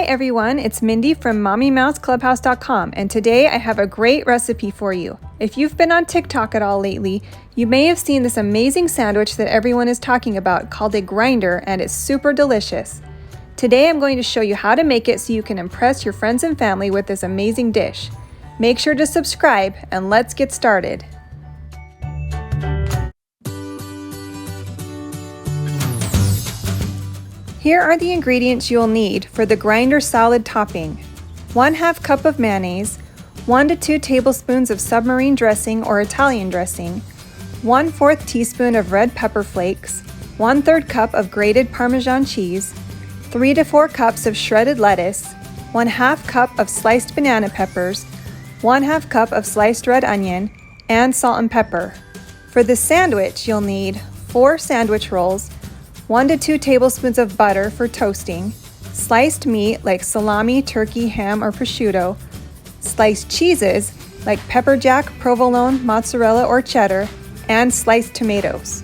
Hi everyone, it's Mindy from MommyMouseClubhouse.com, and today I have a great recipe for you. If you've been on TikTok at all lately, you may have seen this amazing sandwich that everyone is talking about called a grinder, and it's super delicious. Today I'm going to show you how to make it so you can impress your friends and family with this amazing dish. Make sure to subscribe and let's get started. Here are the ingredients you'll need for the grinder salad topping. 1/2 cup of mayonnaise, 1 to 2 tablespoons of Submarine dressing or Italian dressing, 1/4 teaspoon of red pepper flakes, 1/3 cup of grated Parmesan cheese, 3 to 4 cups of shredded lettuce, 1/2 cup of sliced banana peppers, 1/2 cup of sliced red onion, and salt and pepper. For this sandwich, you'll need 4 sandwich rolls, 1 to 2 tablespoons of butter for toasting, sliced meat like salami, turkey, ham, or prosciutto, sliced cheeses like pepper jack, provolone, mozzarella, or cheddar, and sliced tomatoes.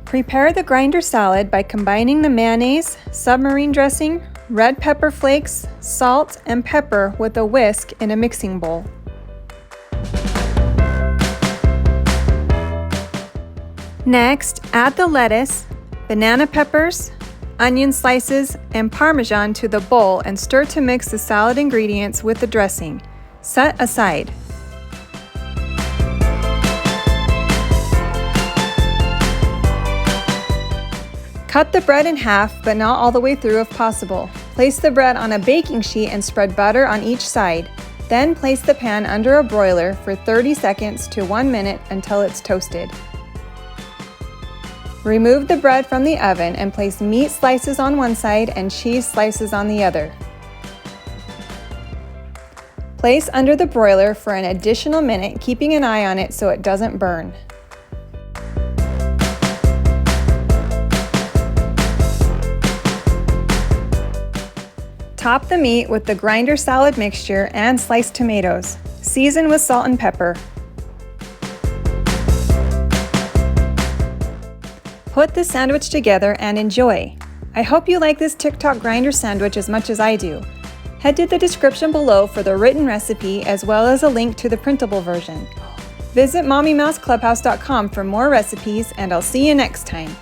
Prepare the grinder salad by combining the mayonnaise, Submarine dressing, red pepper flakes, salt, and pepper with a whisk in a mixing bowl. Next, add the lettuce, banana peppers, onion slices, and Parmesan to the bowl and stir to mix the salad ingredients with the dressing. Set aside. Cut the bread in half, but not all the way through if possible. Place the bread on a baking sheet and spread butter on each side. Then place the pan under a broiler for 30 seconds to 1 minute until it's toasted. Remove the bread from the oven and place meat slices on one side and cheese slices on the other. Place under the broiler for an additional minute, keeping an eye on it so it doesn't burn. Top the meat with the grinder salad mixture and sliced tomatoes. Season with salt and pepper. Put the sandwich together and enjoy. I hope you like this TikTok grinder sandwich as much as I do. Head to the description below for the written recipe as well as a link to the printable version. Visit MommyMouseClubhouse.com for more recipes, and I'll see you next time.